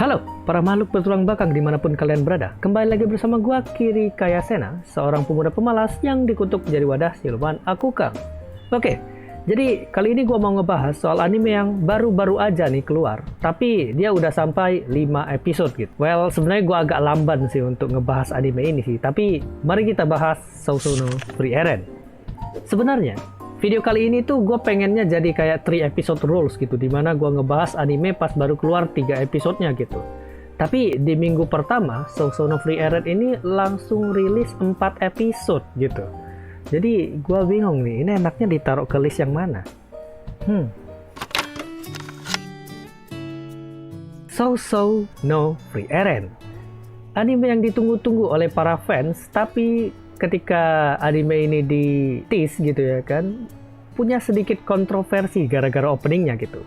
Halo, para makhluk bertulang belakang dimanapun kalian berada. Kembali lagi bersama gua, Kiri Kayasena, seorang pemuda pemalas yang dikutuk jadi wadah siluman Akukang. Oke, jadi kali ini gua mau ngebahas soal anime yang baru-baru aja nih keluar, tapi dia udah sampai 5 episode gitu. Well, sebenarnya gua agak lamban sih untuk ngebahas anime ini sih, tapi mari kita bahas Sousou no Free Eren. Sebenarnya, video kali ini tuh gue pengennya jadi kayak 3 episode rules gitu, dimana gue ngebahas anime pas baru keluar 3 episodenya gitu. Tapi di minggu pertama, Sousou no Free Eren ini langsung rilis 4 episode gitu. Jadi gue bingung nih, ini enaknya ditaruh ke list yang mana? Sousou no Free Eren, anime yang ditunggu-tunggu oleh para fans, tapi ketika anime ini di tease gitu ya kan, punya sedikit kontroversi gara-gara openingnya gitu.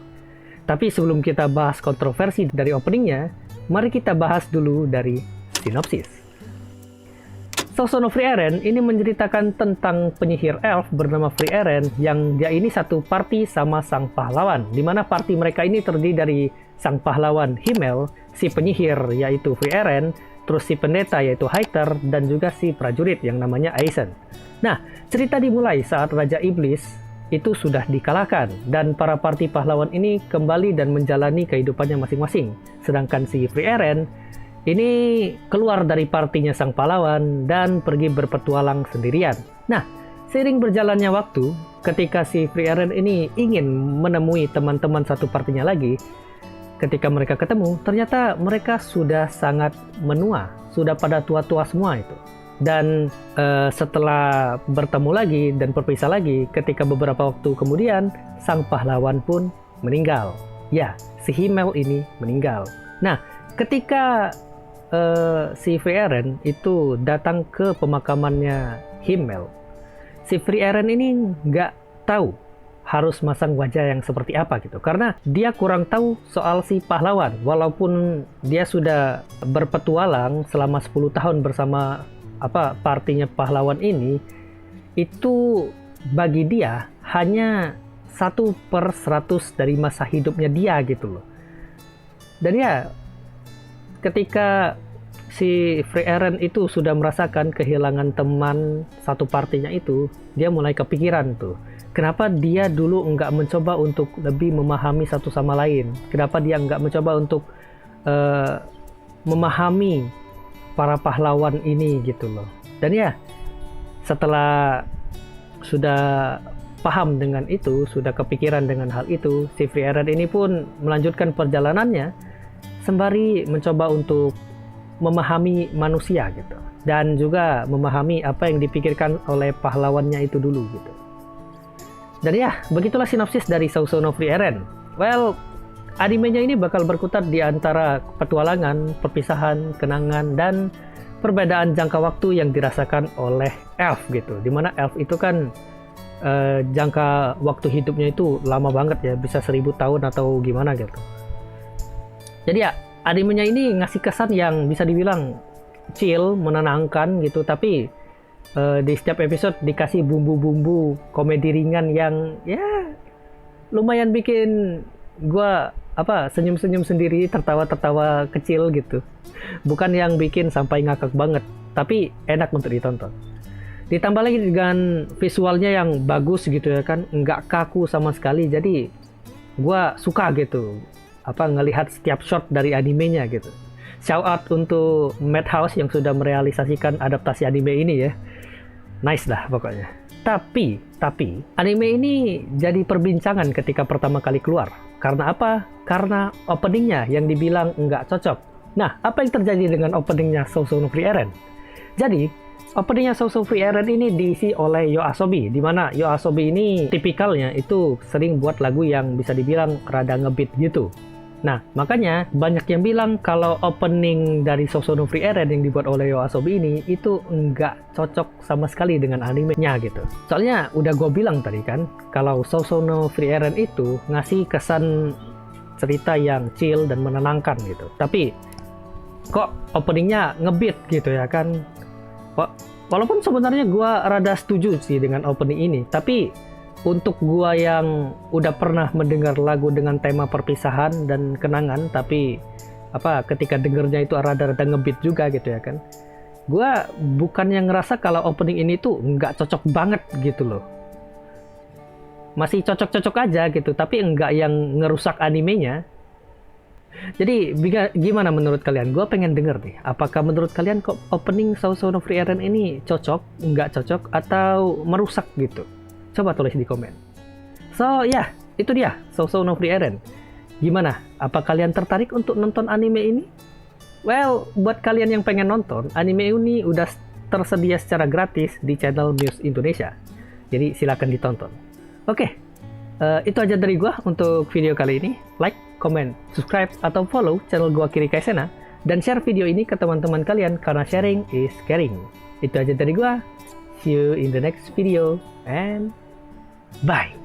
Tapi sebelum kita bahas kontroversi dari openingnya, mari kita bahas dulu dari sinopsis. Sousou no Free Eren ini menceritakan tentang penyihir elf bernama Free Eren yang dia ini satu party sama sang pahlawan, dimana party mereka ini terdiri dari sang pahlawan Himmel, si penyihir yaitu Free Eren, terus si pendeta yaitu Haiter, dan juga si prajurit yang namanya Aizen. Nah, cerita dimulai saat Raja Iblis itu sudah dikalahkan, dan para parti pahlawan ini kembali dan menjalani kehidupannya masing-masing. Sedangkan si Free Eren ini keluar dari partinya sang pahlawan dan pergi berpetualang sendirian. Nah, seiring berjalannya waktu, ketika si Free Eren ini ingin menemui teman-teman satu partinya lagi, ketika mereka ketemu, ternyata mereka sudah sangat menua, sudah pada tua-tua semua itu. Dan setelah bertemu lagi dan berpisah lagi, ketika beberapa waktu kemudian, sang pahlawan pun meninggal. Ya, si Himmel ini meninggal. Nah, ketika si Free Eren itu datang ke pemakamannya Himmel, si Free Eren ini nggak tahu harus masang wajah yang seperti apa gitu, karena dia kurang tahu soal si pahlawan. Walaupun dia sudah berpetualang selama 10 tahun bersama partinya pahlawan ini, itu bagi dia hanya 1/100 dari masa hidupnya dia gitu loh. Dan ya, ketika si Free Eren itu sudah merasakan kehilangan teman satu partinya itu, dia mulai kepikiran tuh, kenapa dia dulu nggak mencoba untuk lebih memahami satu sama lain? Kenapa dia nggak mencoba untuk memahami para pahlawan ini gitu loh. Dan ya, setelah sudah paham dengan itu, sudah kepikiran dengan hal itu, si Free Eren ini pun melanjutkan perjalanannya sembari mencoba untuk memahami manusia gitu. Dan juga memahami apa yang dipikirkan oleh pahlawannya itu dulu gitu. Dan ya, begitulah sinopsis dari Sousou no Free Eren. Well, animenya ini bakal berkutat di antara petualangan, perpisahan, kenangan, dan perbedaan jangka waktu yang dirasakan oleh elf gitu. Dimana elf itu kan jangka waktu hidupnya itu lama banget ya, bisa 1000 tahun atau gimana gitu. Jadi ya, animenya ini ngasih kesan yang bisa dibilang chill, menenangkan gitu, tapi di setiap episode dikasih bumbu-bumbu komedi ringan yang ya lumayan bikin gua senyum-senyum sendiri, tertawa-tertawa kecil gitu. Bukan yang bikin sampai ngakak banget, tapi enak untuk ditonton. Ditambah lagi dengan visualnya yang bagus gitu ya kan, nggak kaku sama sekali. Jadi gua suka gitu ngelihat setiap shot dari animenya gitu. Shout out untuk Madhouse yang sudah merealisasikan adaptasi anime ini ya. Nice dah pokoknya. Tapi anime ini jadi perbincangan ketika pertama kali keluar. Karena apa? Karena openingnya yang dibilang nggak cocok. Nah, apa yang terjadi dengan openingnya Sousou no Free Eren? Jadi, openingnya Sousou Free Eren ini diisi oleh YOASOBI, di mana YOASOBI ini tipikalnya itu sering buat lagu yang bisa dibilang rada ngebeat gitu. Nah, makanya banyak yang bilang kalau opening dari Sousou no Free Eren yang dibuat oleh YOASOBI ini itu nggak cocok sama sekali dengan animenya gitu. Soalnya udah gue bilang tadi kan, kalau Sousou no Free Eren itu ngasih kesan cerita yang chill dan menenangkan gitu. Tapi kok openingnya ngebeat gitu ya kan. Walaupun sebenarnya gue rada setuju sih dengan opening ini, tapi untuk gua yang udah pernah mendengar lagu dengan tema perpisahan dan kenangan, tapi ketika dengernya itu rada-rada ngebeat juga gitu ya kan. Gua bukannya ngerasa kalau opening ini tuh nggak cocok banget gitu loh. Masih cocok-cocok aja gitu, tapi nggak yang ngerusak animenya. Jadi gimana menurut kalian? Gue pengen denger nih. Apakah menurut kalian kok opening South Zone of Free Eren ini cocok, nggak cocok, atau merusak gitu? Coba tulis di komen. So ya, itu dia South Zone of Free Eren. Gimana? Apa kalian tertarik untuk nonton anime ini? Well, buat kalian yang pengen nonton, anime ini udah tersedia secara gratis di channel Muse Indonesia. Jadi silakan ditonton. Oke, itu aja dari gua untuk video kali ini. Like, comment, subscribe, atau follow channel gua Kiri Kaisena, dan share video ini ke teman-teman kalian karena sharing is caring. Itu aja dari gua. See you in the next video and bye.